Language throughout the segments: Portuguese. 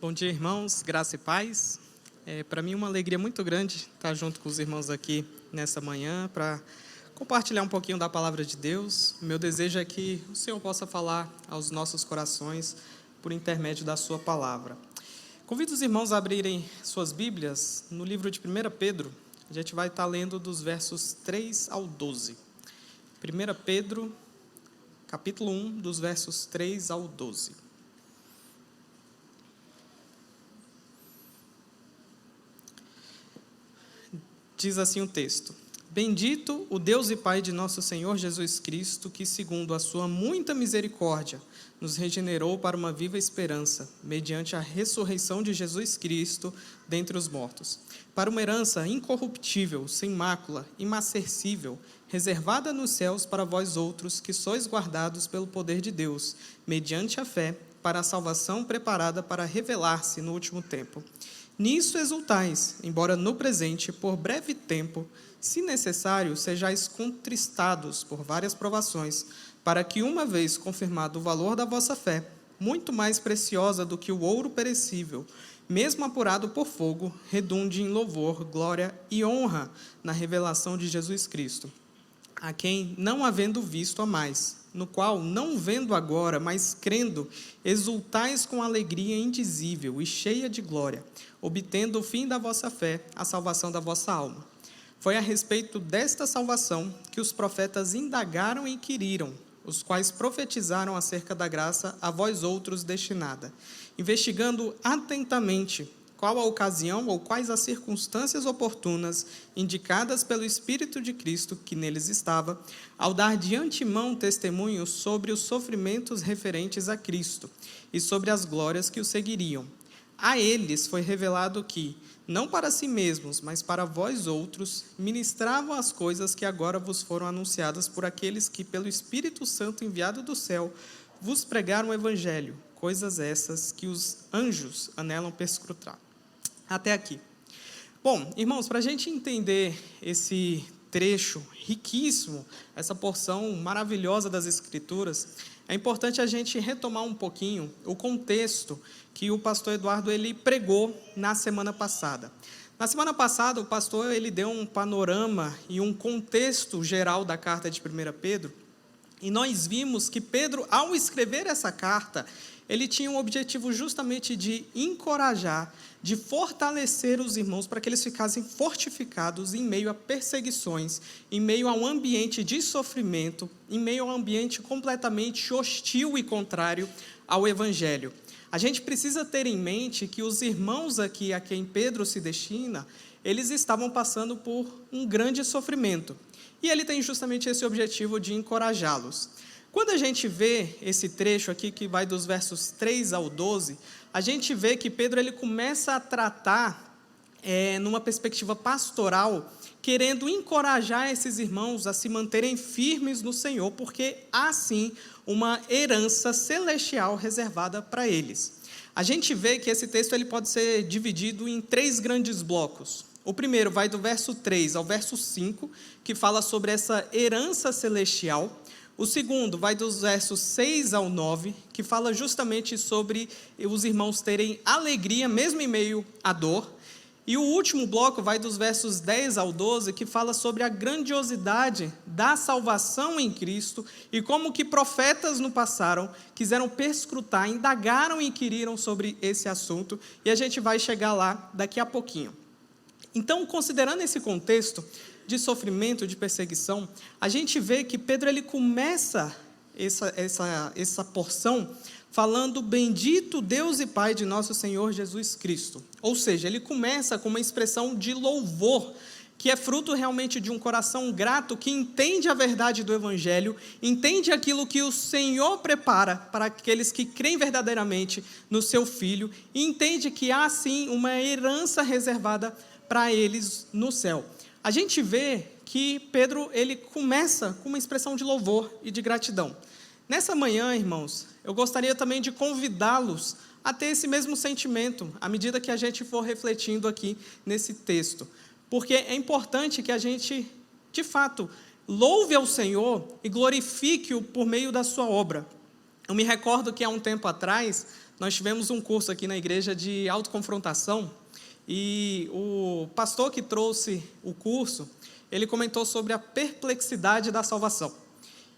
Bom dia, irmãos, graça e paz. Para mim é uma alegria muito grande estar junto com os irmãos aqui nessa manhã para compartilhar um pouquinho da palavra de Deus. Meu desejo é que o Senhor possa falar aos nossos corações por intermédio da sua palavra. Convido os irmãos a abrirem suas Bíblias no livro de 1 Pedro. A gente vai estar lendo dos versos 3 ao 12. 1 Pedro, capítulo 1, dos versos 3 ao 12. Diz assim o texto: Bendito o Deus e Pai de nosso Senhor Jesus Cristo, que segundo a sua muita misericórdia, nos regenerou para uma viva esperança, mediante a ressurreição de Jesus Cristo dentre os mortos, para uma herança incorruptível, sem mácula, imarcessível, reservada nos céus para vós outros, que sois guardados pelo poder de Deus, mediante a fé, para a salvação preparada para revelar-se no último tempo. Nisso exultais, embora no presente, por breve tempo, se necessário, sejais contristados por várias provações, para que, uma vez confirmado o valor da vossa fé, muito mais preciosa do que o ouro perecível, mesmo apurado por fogo, redunde em louvor, glória e honra na revelação de Jesus Cristo, a quem, não havendo visto a mais, no qual, não vendo agora, mas crendo, exultais com alegria indizível e cheia de glória, obtendo o fim da vossa fé, a salvação da vossa alma. Foi a respeito desta salvação que os profetas indagaram e inquiriram, os quais profetizaram acerca da graça a vós outros destinada, investigando atentamente qual a ocasião ou quais as circunstâncias oportunas indicadas pelo Espírito de Cristo que neles estava, ao dar de antemão testemunho sobre os sofrimentos referentes a Cristo e sobre as glórias que o seguiriam. A eles foi revelado que, não para si mesmos, mas para vós outros, ministravam as coisas que agora vos foram anunciadas por aqueles que, pelo Espírito Santo enviado do céu, vos pregaram o Evangelho, coisas essas que os anjos anelam perscrutar. Até aqui. Bom, irmãos, para a gente entender esse trecho riquíssimo, essa porção maravilhosa das Escrituras, é importante a gente retomar um pouquinho o contexto que o pastor Eduardo ele pregou na semana passada. Na semana passada, o pastor ele deu um panorama e um contexto geral da carta de 1 Pedro, e nós vimos que Pedro, ao escrever essa carta, ele tinha um objetivo justamente de encorajar, de fortalecer os irmãos para que eles ficassem fortificados em meio a perseguições, em meio a um ambiente de sofrimento, em meio a um ambiente completamente hostil e contrário ao Evangelho. A gente precisa ter em mente que os irmãos aqui a quem Pedro se destina, eles estavam passando por um grande sofrimento. E ele tem justamente esse objetivo de encorajá-los. Quando a gente vê esse trecho aqui, que vai dos versos 3 ao 12, a gente vê que Pedro ele começa a tratar, numa perspectiva pastoral, querendo encorajar esses irmãos a se manterem firmes no Senhor, porque há sim uma herança celestial reservada para eles. A gente vê que esse texto ele pode ser dividido em 3 grandes blocos. O primeiro vai do verso 3 ao verso 5, que fala sobre essa herança celestial. O segundo vai dos versos 6 ao 9, que fala justamente sobre os irmãos terem alegria mesmo em meio à dor. E o último bloco vai dos versos 10 ao 12, que fala sobre a grandiosidade da salvação em Cristo e como que profetas no passado quiseram perscrutar, indagaram e inquiriram sobre esse assunto, e a gente vai chegar lá daqui a pouquinho. Então, considerando esse contexto de sofrimento, de perseguição, a gente vê que Pedro ele começa essa porção falando: bendito Deus e Pai de nosso Senhor Jesus Cristo. Ou seja, ele começa com uma expressão de louvor, que é fruto realmente de um coração grato, que entende a verdade do Evangelho, entende aquilo que o Senhor prepara para aqueles que creem verdadeiramente no seu Filho, e entende que há sim uma herança reservada para eles no céu. A gente vê que Pedro ele começa com uma expressão de louvor e de gratidão. Nessa manhã, irmãos, eu gostaria também de convidá-los a ter esse mesmo sentimento, à medida que a gente for refletindo aqui nesse texto. Porque é importante que a gente, de fato, louve ao Senhor e glorifique-o por meio da sua obra. Eu me recordo que há um tempo atrás, nós tivemos um curso aqui na igreja de autoconfrontação, e o pastor que trouxe o curso, ele comentou sobre a perplexidade da salvação,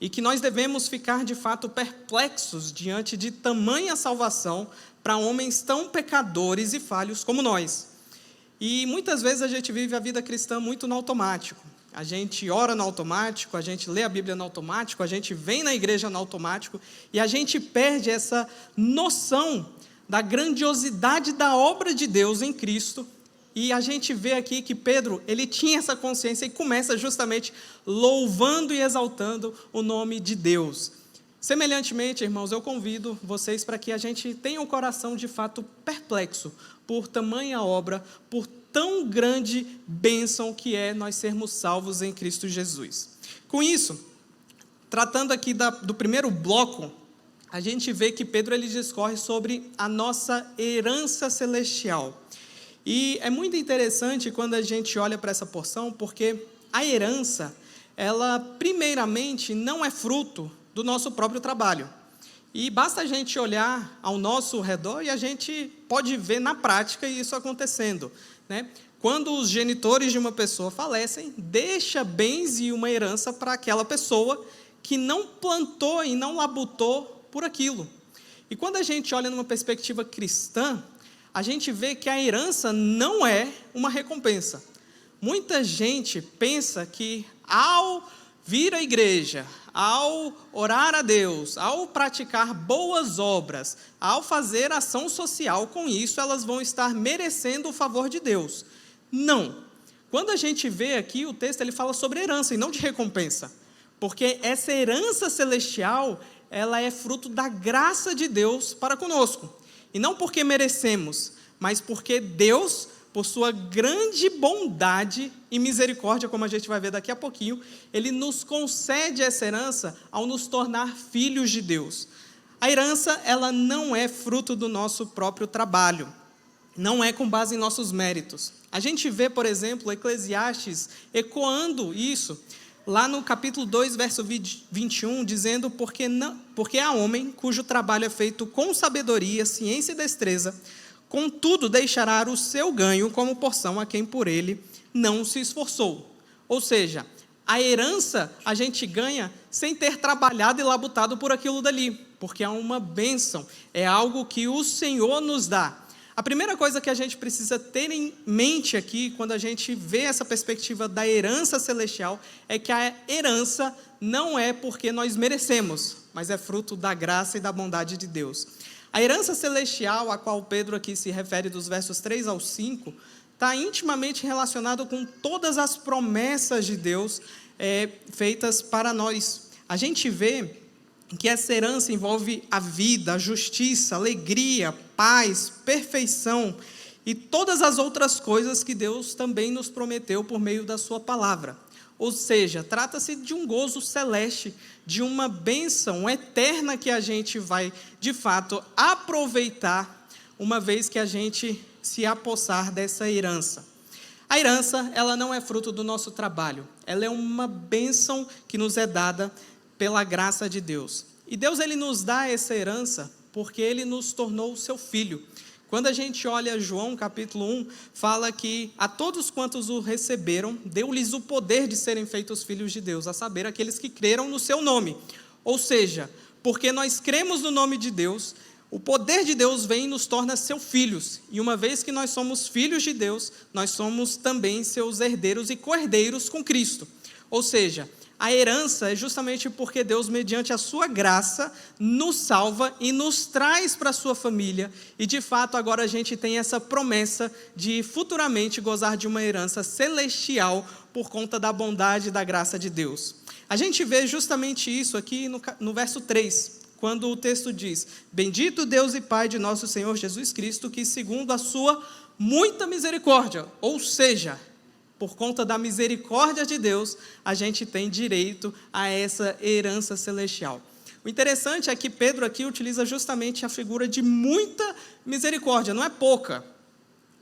e que nós devemos ficar de fato perplexos diante de tamanha salvação para homens tão pecadores e falhos como nós. E muitas vezes a gente vive a vida cristã muito no automático. A gente ora no automático, a gente lê a Bíblia no automático, a gente vem na igreja no automático, e a gente perde essa noção da grandiosidade da obra de Deus em Cristo. E a gente vê aqui que Pedro, ele tinha essa consciência e começa justamente louvando e exaltando o nome de Deus. Semelhantemente, irmãos, eu convido vocês para que a gente tenha um coração de fato perplexo por tamanha obra, por tão grande bênção que é nós sermos salvos em Cristo Jesus. Com isso, tratando aqui do primeiro bloco, a gente vê que Pedro ele discorre sobre a nossa herança celestial. E é muito interessante quando a gente olha para essa porção, porque a herança, ela primeiramente não é fruto do nosso próprio trabalho. E basta a gente olhar ao nosso redor e a gente pode ver na prática isso acontecendo, né? Quando os genitores de uma pessoa falecem, deixa bens e uma herança para aquela pessoa que não plantou e não labutou por aquilo. E quando a gente olha numa perspectiva cristã, a gente vê que a herança não é uma recompensa. Muita gente pensa que ao vir à igreja, ao orar a Deus, ao praticar boas obras, ao fazer ação social com isso, elas vão estar merecendo o favor de Deus. Não. Quando a gente vê aqui, o texto ele fala sobre herança e não de recompensa. Porque essa herança celestial, ela é fruto da graça de Deus para conosco. E não porque merecemos, mas porque Deus, por sua grande bondade e misericórdia, como a gente vai ver daqui a pouquinho, Ele nos concede essa herança ao nos tornar filhos de Deus. A herança, ela não é fruto do nosso próprio trabalho, não é com base em nossos méritos. A gente vê, por exemplo, Eclesiastes ecoando isso, lá no capítulo 2, verso 21, dizendo, porque há homem cujo trabalho é feito com sabedoria, ciência e destreza, contudo deixará o seu ganho como porção a quem por ele não se esforçou. Ou seja, a herança a gente ganha sem ter trabalhado e labutado por aquilo dali, porque é uma bênção, é algo que o Senhor nos dá. A primeira coisa que a gente precisa ter em mente aqui, quando a gente vê essa perspectiva da herança celestial, é que a herança não é porque nós merecemos, mas é fruto da graça e da bondade de Deus. A herança celestial, a qual Pedro aqui se refere dos versos 3 ao 5, está intimamente relacionado com todas as promessas de Deus feitas para nós. A gente vê que essa herança envolve a vida, a justiça, a alegria, paz, perfeição e todas as outras coisas que Deus também nos prometeu por meio da sua palavra. Ou seja, trata-se de um gozo celeste, de uma bênção eterna que a gente vai, de fato, aproveitar uma vez que a gente se apossar dessa herança. A herança, ela não é fruto do nosso trabalho, ela é uma bênção que nos é dada pela graça de Deus. E Deus ele nos dá essa herança porque Ele nos tornou o seu Filho. Quando a gente olha João capítulo 1, fala que a todos quantos o receberam, deu-lhes o poder de serem feitos filhos de Deus, a saber, aqueles que creram no seu nome. Ou seja, porque nós cremos no nome de Deus, o poder de Deus vem e nos torna seus filhos. E uma vez que nós somos filhos de Deus, nós somos também seus herdeiros e co-herdeiros com Cristo. Ou seja, a herança é justamente porque Deus, mediante a sua graça, nos salva e nos traz para a sua família. E, de fato, agora a gente tem essa promessa de futuramente gozar de uma herança celestial por conta da bondade e da graça de Deus. A gente vê justamente isso aqui no verso 3, quando o texto diz: Bendito Deus e Pai de nosso Senhor Jesus Cristo, que segundo a sua muita misericórdia, ou seja, por conta da misericórdia de Deus, a gente tem direito a essa herança celestial. O interessante é que Pedro aqui utiliza justamente a figura de muita misericórdia, não é pouca,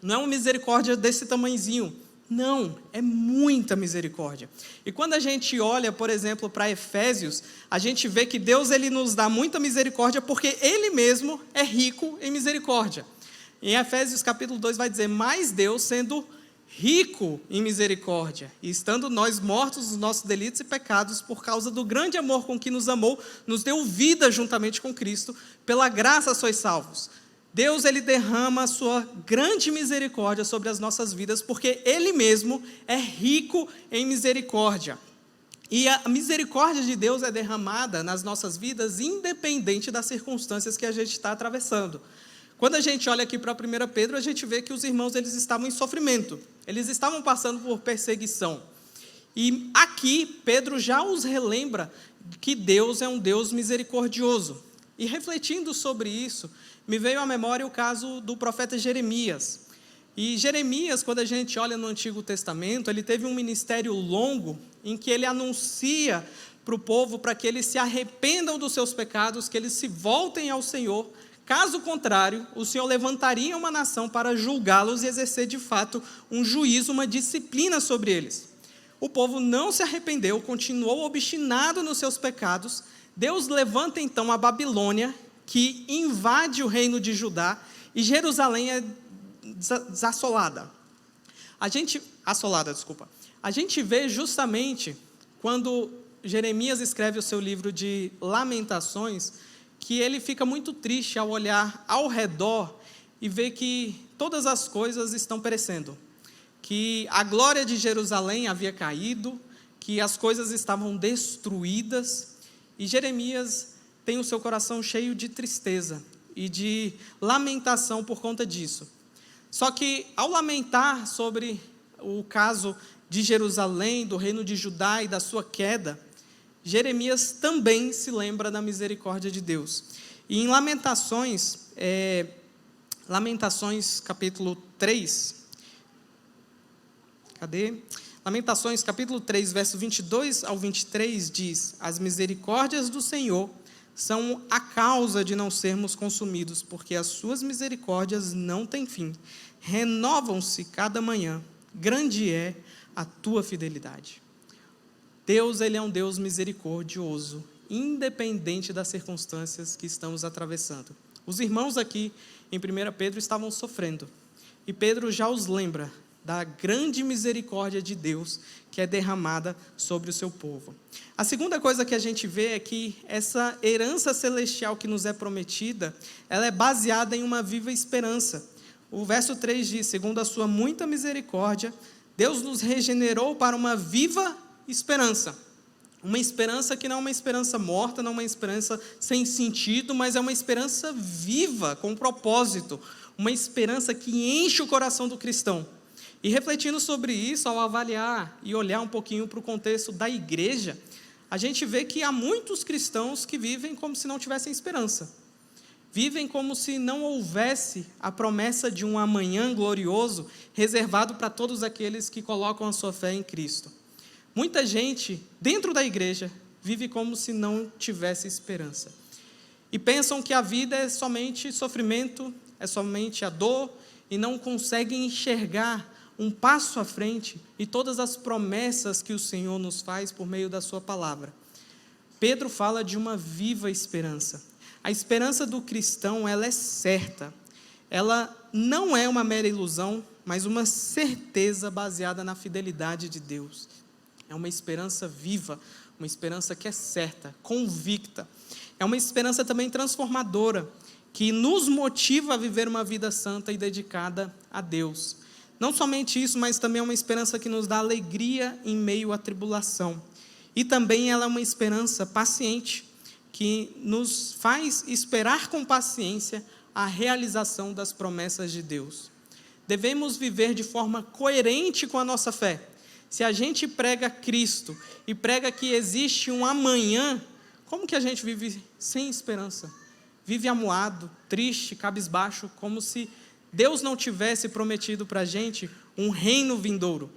não é uma misericórdia desse tamanhozinho, Não, é muita misericórdia. E quando a gente olha, por exemplo, para Efésios, a gente vê que Deus ele nos dá muita misericórdia porque Ele mesmo é rico em misericórdia. Em Efésios capítulo 2 vai dizer, mas Deus sendo rico em misericórdia, e estando nós mortos nos nossos delitos e pecados, por causa do grande amor com que nos amou, nos deu vida juntamente com Cristo, pela graça sois salvos. Deus ele derrama a sua grande misericórdia sobre as nossas vidas, porque Ele mesmo é rico em misericórdia. E a misericórdia de Deus é derramada nas nossas vidas, independente das circunstâncias que a gente está atravessando. Quando a gente olha aqui para 1 Pedro, a gente vê que os irmãos eles estavam em sofrimento, eles estavam passando por perseguição. E aqui Pedro já os relembra que Deus é um Deus misericordioso. E refletindo sobre isso, me veio à memória o caso do profeta Jeremias. E Jeremias, quando a gente olha no Antigo Testamento, ele teve um ministério longo em que ele anuncia para o povo para que eles se arrependam dos seus pecados, que eles se voltem ao Senhor. Caso contrário, o Senhor levantaria uma nação para julgá-los e exercer de fato um juízo, uma disciplina sobre eles. O povo não se arrependeu, continuou obstinado nos seus pecados. Deus levanta então a Babilônia, que invade o reino de Judá, e Jerusalém é assolada. A gente vê justamente quando Jeremias escreve o seu livro de Lamentações, que ele fica muito triste ao olhar ao redor e ver que todas as coisas estão perecendo, que a glória de Jerusalém havia caído, que as coisas estavam destruídas, e Jeremias tem o seu coração cheio de tristeza e de lamentação por conta disso. Só que, ao lamentar sobre o caso de Jerusalém, do reino de Judá e da sua queda, Jeremias também se lembra da misericórdia de Deus. E em Lamentações capítulo 3, Lamentações capítulo 3, verso 22 ao 23 diz: as misericórdias do Senhor são a causa de não sermos consumidos, porque as suas misericórdias não têm fim, renovam-se cada manhã, grande é a tua fidelidade. Deus, ele é um Deus misericordioso, independente das circunstâncias que estamos atravessando. Os irmãos aqui em 1 Pedro estavam sofrendo, e Pedro já os lembra da grande misericórdia de Deus que é derramada sobre o seu povo. A segunda coisa que a gente vê é que essa herança celestial que nos é prometida, ela é baseada em uma viva esperança. O verso 3 diz, segundo a sua muita misericórdia, Deus nos regenerou para uma viva esperança. Uma esperança que não é uma esperança morta, não é uma esperança sem sentido, mas é uma esperança viva, com propósito. Uma esperança que enche o coração do cristão. E refletindo sobre isso, ao avaliar e olhar um pouquinho para o contexto da igreja, a gente vê que há muitos cristãos que vivem como se não tivessem esperança. Vivem como se não houvesse a promessa de um amanhã glorioso reservado para todos aqueles que colocam a sua fé em Cristo. Muita gente dentro da igreja vive como se não tivesse esperança. E pensam que a vida é somente sofrimento, é somente a dor, e não conseguem enxergar um passo à frente e todas as promessas que o Senhor nos faz por meio da sua palavra. Pedro fala de uma viva esperança. A esperança do cristão, ela é certa. Ela não é uma mera ilusão, mas uma certeza baseada na fidelidade de Deus. É uma esperança viva, uma esperança que é certa, convicta. É uma esperança também transformadora, que nos motiva a viver uma vida santa e dedicada a Deus. Não somente isso, mas também é uma esperança que nos dá alegria em meio à tribulação. E também ela é uma esperança paciente, que nos faz esperar com paciência a realização das promessas de Deus. Devemos viver de forma coerente com a nossa fé. Se a gente prega Cristo e prega que existe um amanhã, como que a gente vive sem esperança? Vive amuado, triste, cabisbaixo, como se Deus não tivesse prometido para a gente um reino vindouro.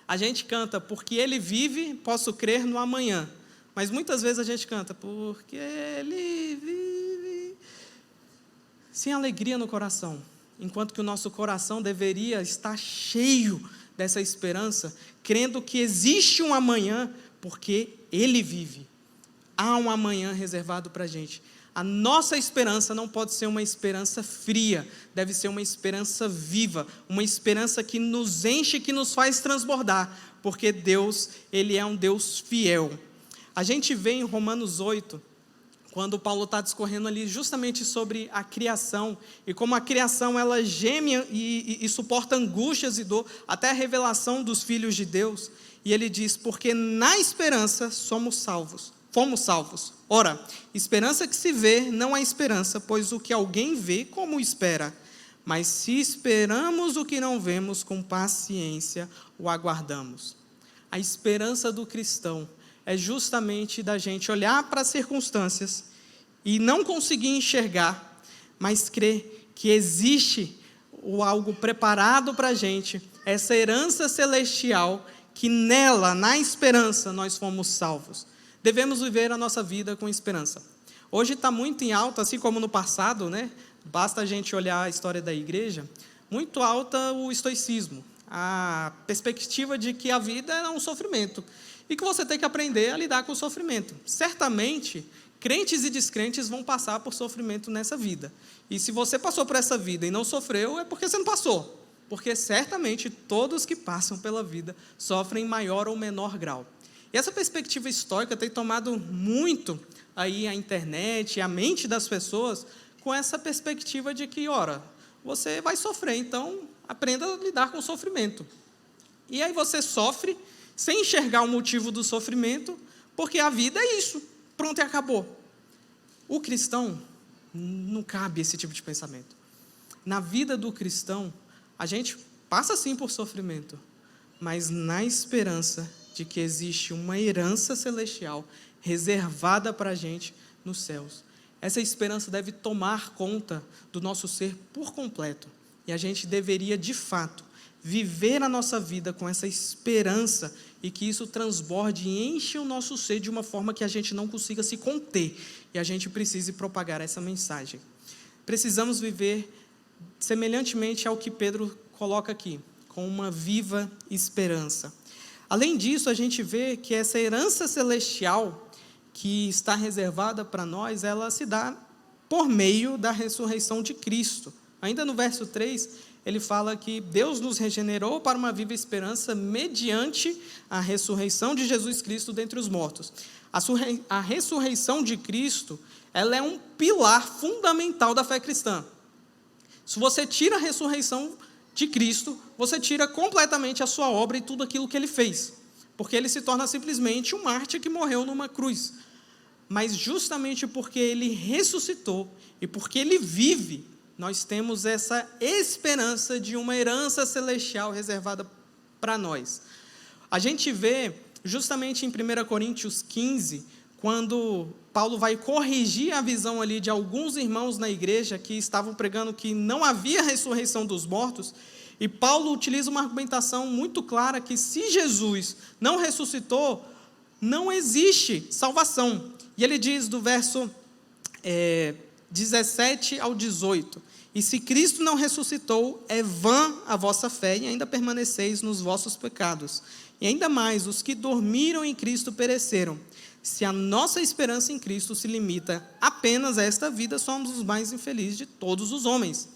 A gente canta, porque Ele vive, posso crer no amanhã. Mas muitas vezes a gente canta, porque Ele vive, sem alegria no coração. Enquanto que o nosso coração deveria estar cheio dessa esperança, crendo que existe um amanhã, porque Ele vive. Há um amanhã reservado para a gente. A nossa esperança não pode ser uma esperança fria, deve ser uma esperança viva, uma esperança que nos enche, que nos faz transbordar, porque Deus, Ele é um Deus fiel. A gente vê em Romanos 8, quando Paulo está discorrendo ali justamente sobre a criação, e como a criação ela geme e suporta angústias e dor, até a revelação dos filhos de Deus, e ele diz, porque na esperança fomos salvos. Ora, esperança que se vê não é esperança, pois o que alguém vê, como espera? Mas se esperamos o que não vemos, com paciência o aguardamos. A esperança do cristão é justamente da gente olhar para as circunstâncias e não conseguir enxergar, mas crer que existe algo preparado para a gente, essa herança celestial, que nela, na esperança, nós fomos salvos. Devemos viver a nossa vida com esperança. Hoje está muito em alta, assim como no passado, né? Basta a gente olhar a história da igreja, muito alta o estoicismo, a perspectiva de que a vida é um sofrimento, e que você tem que aprender a lidar com o sofrimento. Certamente, crentes e descrentes vão passar por sofrimento nessa vida. E se você passou por essa vida e não sofreu, é porque você não passou. Porque certamente todos que passam pela vida sofrem em maior ou menor grau. E essa perspectiva estoica tem tomado muito aí a internet, a mente das pessoas, com essa perspectiva de que, ora, você vai sofrer, então aprenda a lidar com o sofrimento. E aí você sofre, sem enxergar o motivo do sofrimento, porque a vida é isso, pronto e acabou. O cristão, não cabe esse tipo de pensamento. Na vida do cristão, a gente passa sim por sofrimento, mas na esperança de que existe uma herança celestial reservada para a gente nos céus. Essa esperança deve tomar conta do nosso ser por completo, e a gente deveria, de fato, viver a nossa vida com essa esperança e que isso transborde e enche o nosso ser de uma forma que a gente não consiga se conter e a gente precise propagar essa mensagem. Precisamos viver semelhantemente ao que Pedro coloca aqui, com uma viva esperança. Além disso, a gente vê que essa herança celestial que está reservada para nós, ela se dá por meio da ressurreição de Cristo. Ainda no verso 3, ele fala que Deus nos regenerou para uma viva esperança mediante a ressurreição de Jesus Cristo dentre os mortos. A ressurreição de Cristo, ela é um pilar fundamental da fé cristã. Se você tira a ressurreição de Cristo, você tira completamente a sua obra e tudo aquilo que ele fez, porque ele se torna simplesmente um mártir que morreu numa cruz. Mas justamente porque ele ressuscitou e porque ele vive, nós temos essa esperança de uma herança celestial reservada para nós. A gente vê justamente em 1 Coríntios 15, quando Paulo vai corrigir a visão ali de alguns irmãos na igreja que estavam pregando que não havia ressurreição dos mortos, e Paulo utiliza uma argumentação muito clara que se Jesus não ressuscitou, não existe salvação. E ele diz do verso 17 ao 18, e se Cristo não ressuscitou, é vã a vossa fé e ainda permaneceis nos vossos pecados. E ainda mais, os que dormiram em Cristo pereceram. Se a nossa esperança em Cristo se limita apenas a esta vida, somos os mais infelizes de todos os homens.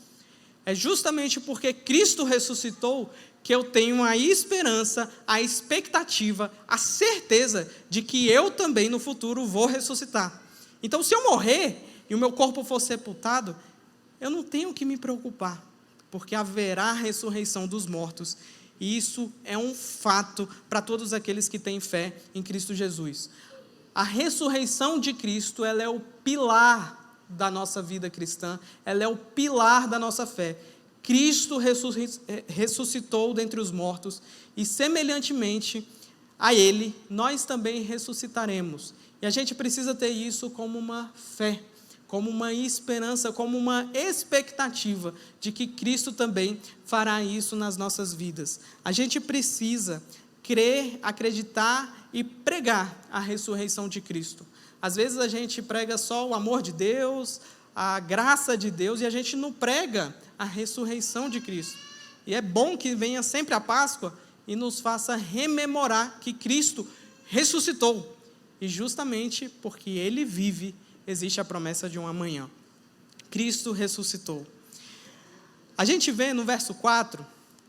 É justamente porque Cristo ressuscitou que eu tenho a esperança, a expectativa, a certeza de que eu também no futuro vou ressuscitar. Então, se eu morrer e o meu corpo for sepultado, eu não tenho que me preocupar, porque haverá ressurreição dos mortos. E isso é um fato para todos aqueles que têm fé em Cristo Jesus. A ressurreição de Cristo, ela é o pilar da nossa vida cristã, ela é o pilar da nossa fé. Cristo ressuscitou dentre os mortos e, semelhantemente a Ele, nós também ressuscitaremos. E a gente precisa ter isso como uma fé, como uma esperança, como uma expectativa de que Cristo também fará isso nas nossas vidas. A gente precisa crer, acreditar e pregar a ressurreição de Cristo. Às vezes a gente prega só o amor de Deus, a graça de Deus, e a gente não prega a ressurreição de Cristo. E é bom que venha sempre a Páscoa e nos faça rememorar que Cristo ressuscitou. E justamente porque Ele vive, existe a promessa de um amanhã. Cristo ressuscitou. A gente vê no verso 4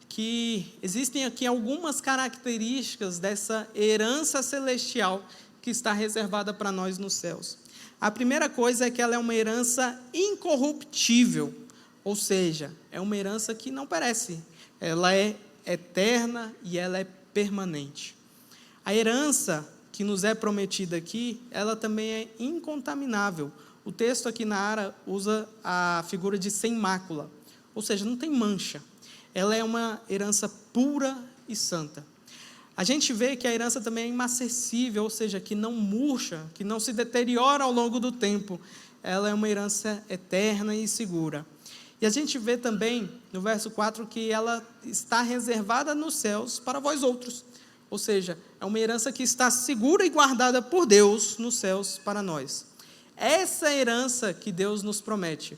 que existem aqui algumas características dessa herança celestial que está reservada para nós nos céus. A primeira coisa é que ela é uma herança incorruptível, ou seja, é uma herança que não perece, ela é eterna e ela é permanente. A herança que nos é prometida aqui, ela também é incontaminável. O texto aqui na Ara usa a figura de sem mácula, ou seja, não tem mancha. Ela é uma herança pura e santa. A gente vê que a herança também é inacessível, ou seja, que não murcha, que não se deteriora ao longo do tempo. Ela é uma herança eterna e segura. E a gente vê também, no verso 4, que ela está reservada nos céus para vós outros. Ou seja, é uma herança que está segura e guardada por Deus nos céus para nós. Essa é a herança que Deus nos promete.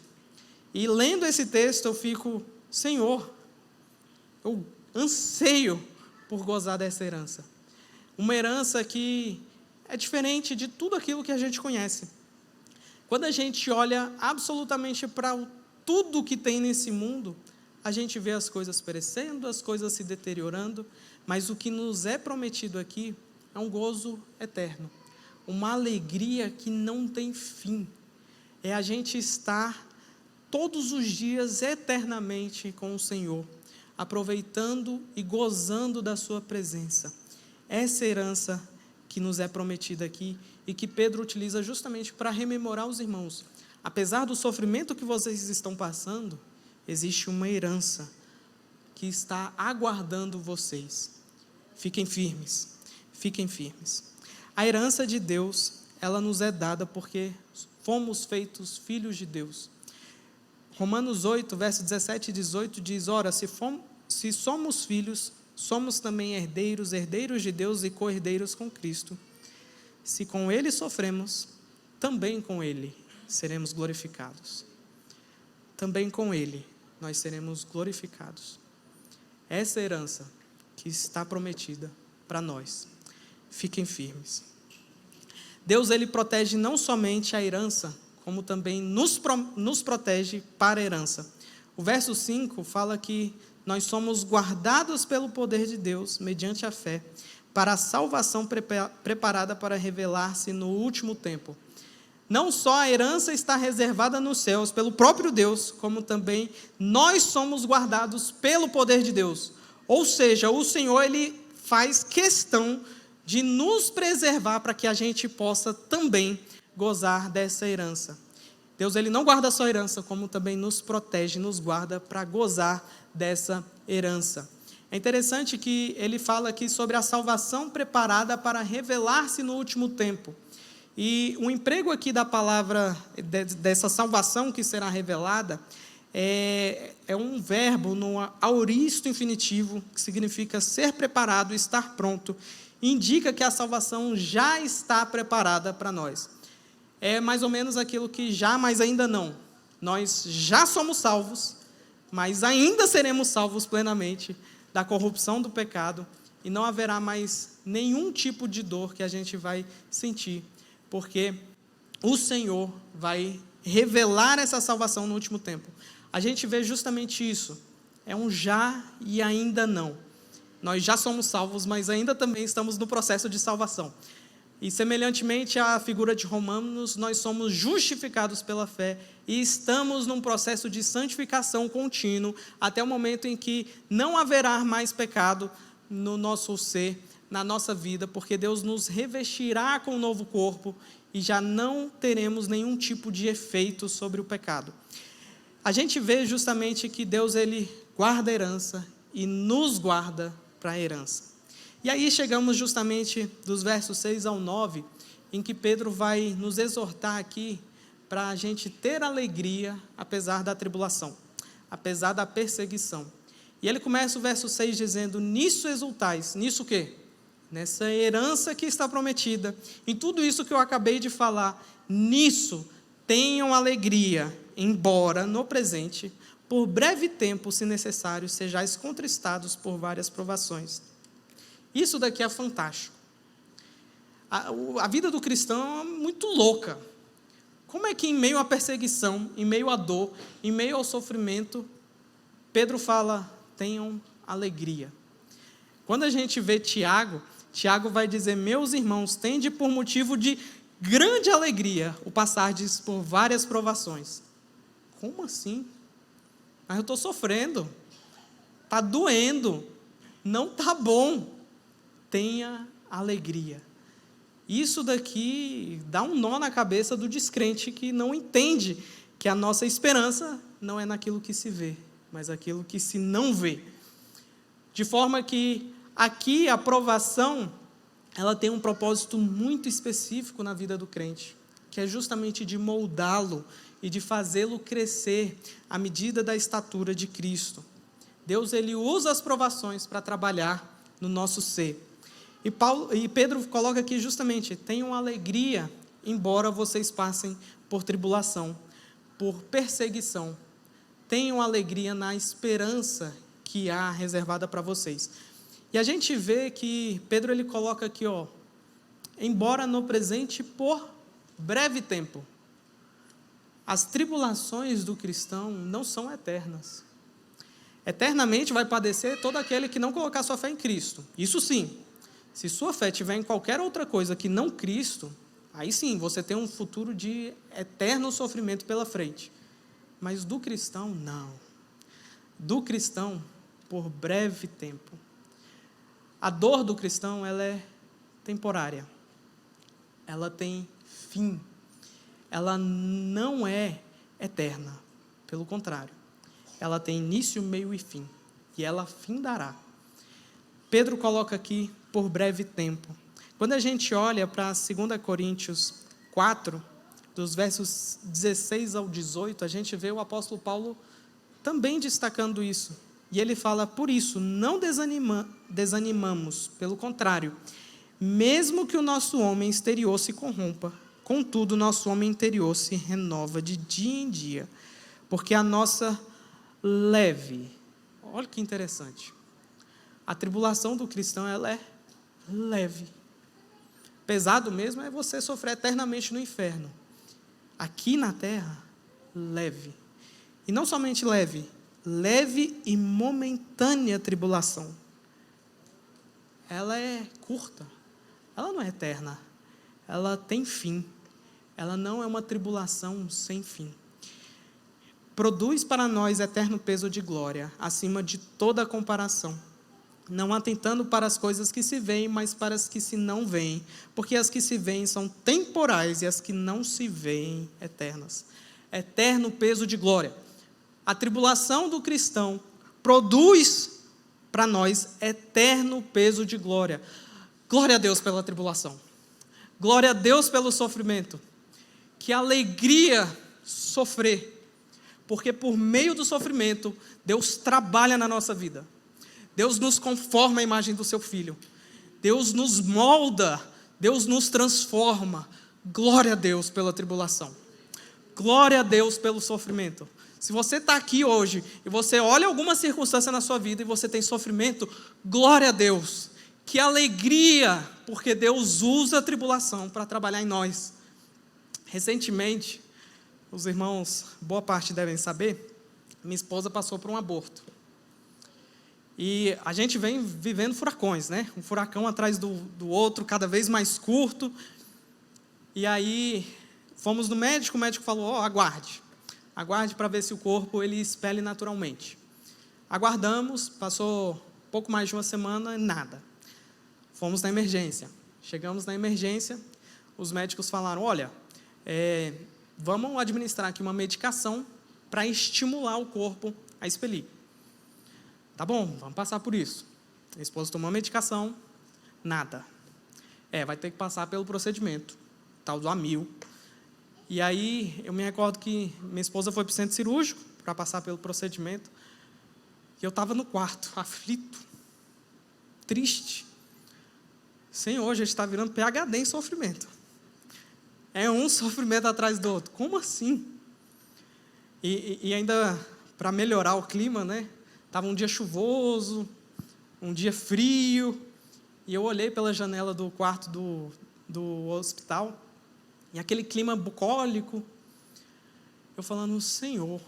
E lendo esse texto, eu fico, Senhor, eu anseio por gozar dessa herança. Uma herança que é diferente de tudo aquilo que a gente conhece. Quando a gente olha absolutamente para tudo que tem nesse mundo, a gente vê as coisas perecendo, as coisas se deteriorando, mas o que nos é prometido aqui é um gozo eterno, uma alegria que não tem fim. É a gente estar todos os dias eternamente com o Senhor, aproveitando e gozando da sua presença. Essa herança que nos é prometida aqui e que Pedro utiliza justamente para rememorar os irmãos. Apesar do sofrimento que vocês estão passando, existe uma herança que está aguardando vocês. Fiquem firmes, fiquem firmes. A herança de Deus, ela nos é dada porque fomos feitos filhos de Deus. Romanos 8, verso 17 e 18 diz, ora, se somos filhos, somos também herdeiros, herdeiros de Deus e co-herdeiros com Cristo. Se com Ele sofremos, também com Ele seremos glorificados. Também com Ele nós seremos glorificados. Essa herança que está prometida para nós. Fiquem firmes. Deus, Ele protege não somente a herança, como também nos protege para a herança. O verso 5 fala que nós somos guardados pelo poder de Deus, mediante a fé, para a salvação preparada para revelar-se no último tempo. Não só a herança está reservada nos céus pelo próprio Deus, como também nós somos guardados pelo poder de Deus. Ou seja, o Senhor, Ele faz questão de nos preservar para que a gente possa também gozar dessa herança. Deus, Ele não guarda só a herança, como também nos protege, nos guarda para gozar dessa herança. É interessante que ele fala aqui sobre a salvação preparada para revelar-se no último tempo. E o emprego aqui da palavra, dessa salvação que será revelada, é um verbo no aoristo infinitivo, que significa ser preparado, estar pronto, indica que a salvação já está preparada para nós. É mais ou menos aquilo que já, mas ainda não. Nós já somos salvos, mas ainda seremos salvos plenamente da corrupção do pecado, e não haverá mais nenhum tipo de dor que a gente vai sentir, porque o Senhor vai revelar essa salvação no último tempo. A gente vê justamente isso, é um já e ainda não. Nós já somos salvos, mas ainda também estamos no processo de salvação. E semelhantemente à figura de Romanos, nós somos justificados pela fé e estamos num processo de santificação contínuo até o momento em que não haverá mais pecado no nosso ser, na nossa vida, porque Deus nos revestirá com um novo corpo e já não teremos nenhum tipo de efeito sobre o pecado. A gente vê justamente que Deus, Ele guarda a herança e nos guarda para a herança. E aí chegamos justamente dos versos 6 ao 9, em que Pedro vai nos exortar aqui para a gente ter alegria apesar da tribulação, apesar da perseguição. E ele começa o verso 6 dizendo, nisso exultais. Nisso o quê? Nessa herança que está prometida. Em tudo isso que eu acabei de falar, nisso tenham alegria, embora no presente, por breve tempo, se necessário, sejais contristados por várias provações. Isso daqui é fantástico. A vida do cristão é muito louca. Como é que em meio à perseguição, em meio à dor, em meio ao sofrimento, Pedro fala, tenham alegria. Quando a gente vê Tiago vai dizer, meus irmãos, tende por motivo de grande alegria o passardes por várias provações. Como assim? Mas eu estou sofrendo, está doendo, não está bom. Tenha alegria. Isso daqui dá um nó na cabeça do descrente que não entende que a nossa esperança não é naquilo que se vê, mas aquilo que se não vê. De forma que aqui a provação, ela tem um propósito muito específico na vida do crente, que é justamente de moldá-lo e de fazê-lo crescer à medida da estatura de Cristo. Deus, ele usa as provações para trabalhar no nosso ser. E Pedro coloca aqui justamente, tenham alegria, embora vocês passem por tribulação, por perseguição. Tenham alegria na esperança que há reservada para vocês. E a gente vê que Pedro ele coloca aqui, embora no presente por breve tempo. As tribulações do cristão não são eternas. Eternamente vai padecer todo aquele que não colocar sua fé em Cristo. Isso sim. Se sua fé estiver em qualquer outra coisa que não Cristo, aí sim, você tem um futuro de eterno sofrimento pela frente. Mas do cristão, não. Do cristão, por breve tempo. A dor do cristão, ela é temporária. Ela tem fim. Ela não é eterna. Pelo contrário. Ela tem início, meio e fim. E ela findará. Pedro coloca aqui, por breve tempo. Quando a gente olha para 2 Coríntios 4, dos versos 16 ao 18, a gente vê o apóstolo Paulo também destacando isso. E ele fala, por isso, não desanimamos, pelo contrário, mesmo que o nosso homem exterior se corrompa, contudo, o nosso homem interior se renova de dia em dia, porque a nossa leve, olha que interessante, a tribulação do cristão, ela é leve. Pesado mesmo é você sofrer eternamente no inferno. Aqui na terra, leve. E não somente leve, leve e momentânea tribulação. Ela é curta, ela não é eterna, ela tem fim. Ela não é uma tribulação sem fim. Produz para nós eterno peso de glória, acima de toda comparação. Não atentando para as coisas que se veem, mas para as que se não veem. Porque as que se veem são temporais e as que não se veem, eternas. Eterno peso de glória. A tribulação do cristão produz para nós eterno peso de glória. Glória a Deus pela tribulação. Glória a Deus pelo sofrimento. Que alegria sofrer. Porque por meio do sofrimento, Deus trabalha na nossa vida. Deus nos conforma à imagem do seu Filho. Deus nos molda. Deus nos transforma. Glória a Deus pela tribulação. Glória a Deus pelo sofrimento. Se você está aqui hoje e você olha alguma circunstância na sua vida e você tem sofrimento, glória a Deus. Que alegria, porque Deus usa a tribulação para trabalhar em nós. Recentemente, os irmãos, boa parte devem saber, minha esposa passou por um aborto. E a gente vem vivendo furacões, né? Um furacão atrás do outro, cada vez mais curto. E aí, fomos no médico, o médico falou, aguarde para ver se o corpo ele expele naturalmente. Aguardamos, passou pouco mais de uma semana, nada. Fomos na emergência. Chegamos na emergência, os médicos falaram, olha, vamos administrar aqui uma medicação para estimular o corpo a expelir. Tá bom, vamos passar por isso. A esposa tomou a medicação, nada. Vai ter que passar pelo procedimento, tal do amil. E aí, eu me recordo que minha esposa foi para o centro cirúrgico para passar pelo procedimento. E eu estava no quarto, aflito, triste. Senhor, a gente está virando PhD em sofrimento. É um sofrimento atrás do outro. Como assim? E ainda, para melhorar o clima, né? Estava um dia chuvoso, um dia frio. e eu olhei pela janela do quarto do hospital, e aquele clima bucólico, eu falando, Senhor,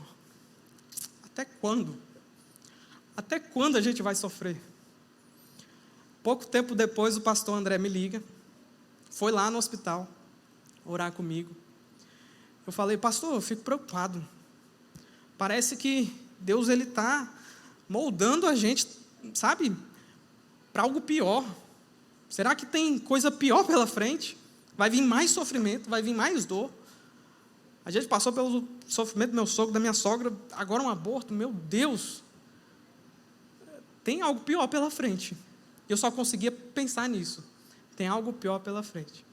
até quando? Até quando a gente vai sofrer? Pouco tempo depois, o pastor André me liga, foi lá no hospital, orar comigo. Eu falei, pastor, eu fico preocupado. Parece que Deus está moldando a gente, sabe, para algo pior. Será que tem coisa pior pela frente? Vai vir mais sofrimento, vai vir mais dor. A gente passou pelo sofrimento do meu sogro, da minha sogra, agora um aborto, meu Deus. Tem algo pior pela frente. Eu só conseguia pensar nisso. Tem algo pior pela frente.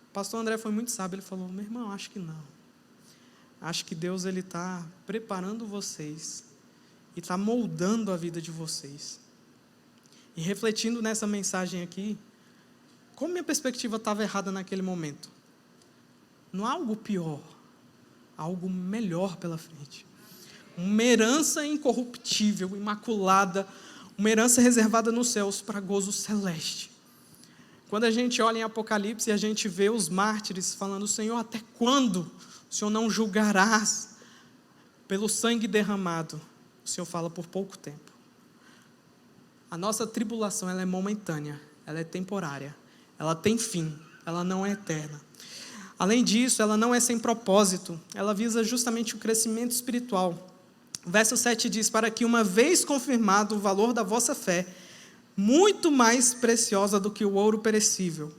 O pastor André foi muito sábio, ele falou, meu irmão, acho que não. Acho que Deus está preparando vocês e está moldando a vida de vocês. E refletindo nessa mensagem aqui, como minha perspectiva estava errada naquele momento. Não há algo pior, há algo melhor pela frente. Uma herança incorruptível, imaculada, uma herança reservada nos céus para gozo celeste. Quando a gente olha em Apocalipse e a gente vê os mártires falando, Senhor, até quando o Senhor não julgarás pelo sangue derramado? O Senhor fala por pouco tempo. A nossa tribulação ela é momentânea, ela é temporária, ela tem fim, ela não é eterna. Além disso, ela não é sem propósito, ela visa justamente o crescimento espiritual. O verso 7 diz, para que uma vez confirmado o valor da vossa fé, muito mais preciosa do que o ouro perecível,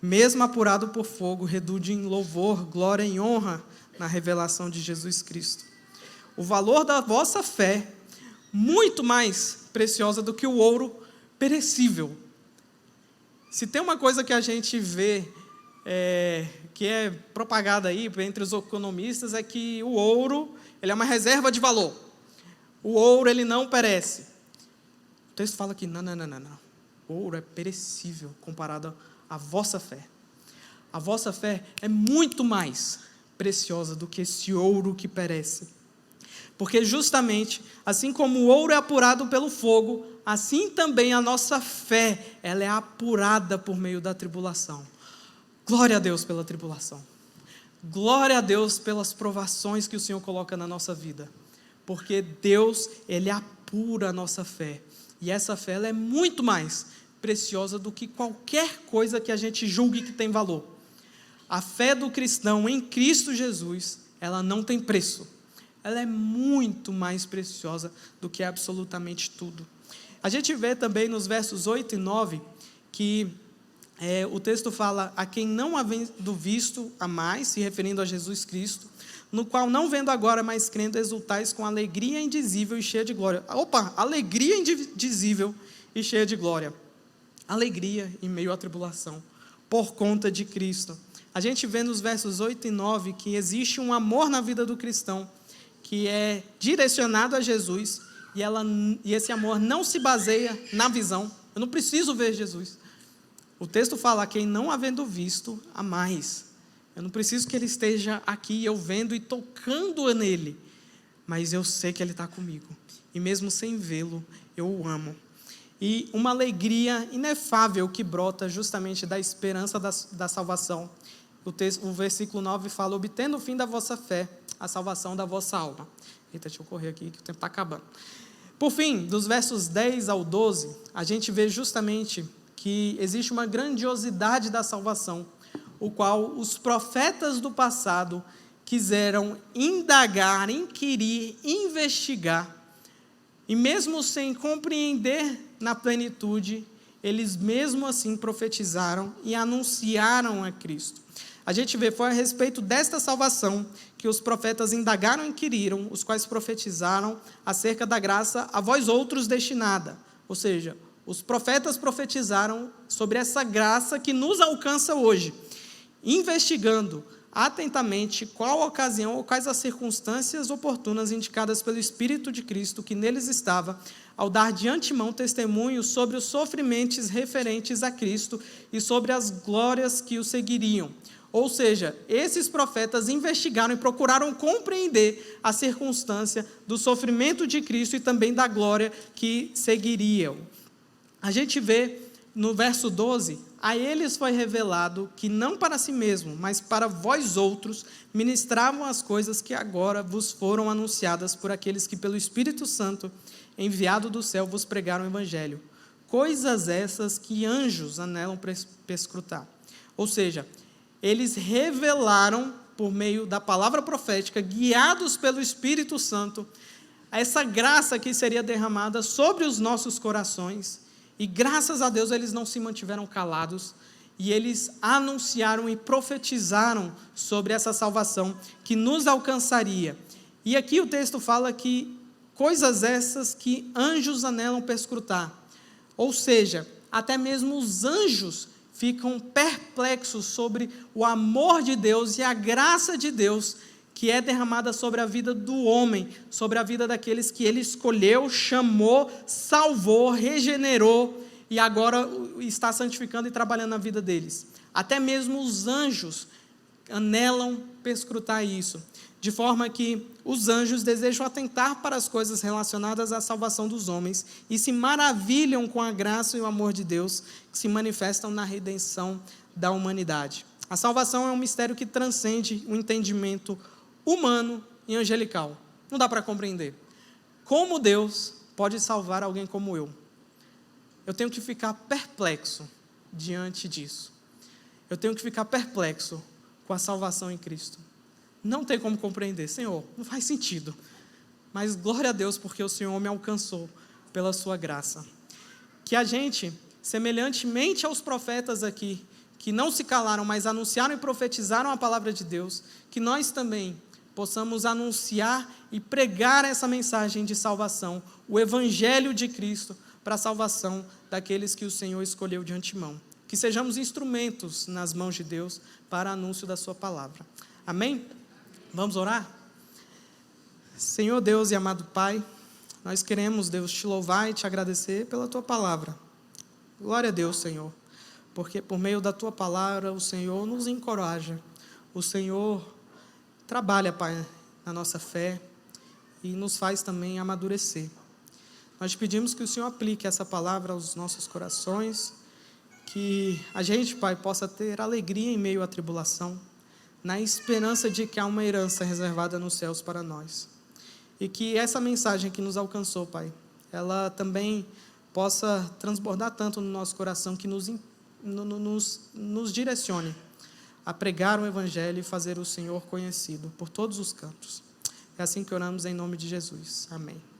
mesmo apurado por fogo, redunde em louvor, glória e honra na revelação de Jesus Cristo. O valor da vossa fé, muito mais preciosa do que o ouro perecível. Se tem uma coisa que a gente vê, que é propagada aí entre os economistas, é que o ouro ele é uma reserva de valor. O ouro ele não perece. O texto fala que não. O ouro é perecível comparado à vossa fé. A vossa fé é muito mais preciosa do que esse ouro que perece. Porque justamente, assim como o ouro é apurado pelo fogo, assim também a nossa fé, ela é apurada por meio da tribulação. Glória a Deus pela tribulação. Glória a Deus pelas provações que o Senhor coloca na nossa vida. Porque Deus, Ele apura a nossa fé. E essa fé, ela é muito mais preciosa do que qualquer coisa que a gente julgue que tem valor. A fé do cristão em Cristo Jesus, ela não tem preço. Ela é muito mais preciosa do que absolutamente tudo. A gente vê também nos versos 8 e 9, que o texto fala, a quem não havendo visto a mais, se referindo a Jesus Cristo, no qual não vendo agora, mas crendo, exultais com alegria indizível e cheia de glória. Opa, alegria indizível e cheia de glória. Alegria em meio à tribulação, por conta de Cristo. A gente vê nos versos 8 e 9 que existe um amor na vida do cristão, que é direcionado a Jesus, e esse amor não se baseia na visão. Eu não preciso ver Jesus. O texto fala, quem não havendo visto, a mais. Eu não preciso que ele esteja aqui, eu vendo e tocando nele, mas eu sei que ele está comigo, e mesmo sem vê-lo, eu o amo. E uma alegria inefável que brota justamente da esperança da salvação. O versículo 9 fala, obtendo o fim da vossa fé, a salvação da vossa alma. Eita, deixa eu correr aqui que o tempo está acabando. Por fim, dos versos 10 ao 12, a gente vê justamente que existe uma grandiosidade da salvação, o qual os profetas do passado quiseram indagar, inquirir, investigar, e mesmo sem compreender na plenitude, eles mesmo assim profetizaram e anunciaram a Cristo. A gente vê, foi a respeito desta salvação que os profetas indagaram e inquiriram, os quais profetizaram acerca da graça a vós outros destinada. Ou seja, os profetas profetizaram sobre essa graça que nos alcança hoje, investigando atentamente qual a ocasião ou quais as circunstâncias oportunas indicadas pelo Espírito de Cristo que neles estava, ao dar de antemão testemunho sobre os sofrimentos referentes a Cristo e sobre as glórias que o seguiriam. Ou seja, esses profetas investigaram e procuraram compreender a circunstância do sofrimento de Cristo e também da glória que seguiriam. A gente vê no verso 12, a eles foi revelado que não para si mesmo, mas para vós outros, ministravam as coisas que agora vos foram anunciadas por aqueles que pelo Espírito Santo, enviado do céu, vos pregaram o Evangelho. Coisas essas que anjos anelam perscrutar. Ou seja, eles revelaram por meio da palavra profética, guiados pelo Espírito Santo, essa graça que seria derramada sobre os nossos corações. E graças a Deus eles não se mantiveram calados, e eles anunciaram e profetizaram sobre essa salvação que nos alcançaria. E aqui o texto fala que coisas essas que anjos anelam perscrutar. Ou seja, até mesmo os anjos ficam perplexos sobre o amor de Deus e a graça de Deus que é derramada sobre a vida do homem, sobre a vida daqueles que ele escolheu, chamou, salvou, regenerou e agora está santificando e trabalhando na vida deles. Até mesmo os anjos anelam perscrutar isso, de forma que os anjos desejam atentar para as coisas relacionadas à salvação dos homens e se maravilham com a graça e o amor de Deus que se manifestam na redenção da humanidade. A salvação é um mistério que transcende o entendimento humano e angelical. Não dá para compreender. Como Deus pode salvar alguém como eu? Eu tenho que ficar perplexo diante disso. Eu tenho que ficar perplexo com a salvação em Cristo. Não tem como compreender. Senhor, não faz sentido. Mas glória a Deus, porque o Senhor me alcançou pela sua graça. Que a gente, semelhantemente aos profetas aqui, que não se calaram, mas anunciaram e profetizaram a palavra de Deus, que nós também possamos anunciar e pregar essa mensagem de salvação, o Evangelho de Cristo, para a salvação daqueles que o Senhor escolheu de antemão. Que sejamos instrumentos nas mãos de Deus para anúncio da sua palavra. Amém? Vamos orar? Senhor Deus e amado Pai, nós queremos, Deus, te louvar e te agradecer pela tua palavra. Glória a Deus, Senhor, porque por meio da tua palavra o Senhor nos encoraja, o Senhor trabalha, Pai, na nossa fé e nos faz também amadurecer. Nós te pedimos que o Senhor aplique essa palavra aos nossos corações, que a gente, Pai, possa ter alegria em meio à tribulação, na esperança de que há uma herança reservada nos céus para nós. E que essa mensagem que nos alcançou, Pai, ela também possa transbordar tanto no nosso coração que nos direcione a pregar o Evangelho e fazer o Senhor conhecido por todos os cantos. É assim que oramos em nome de Jesus. Amém.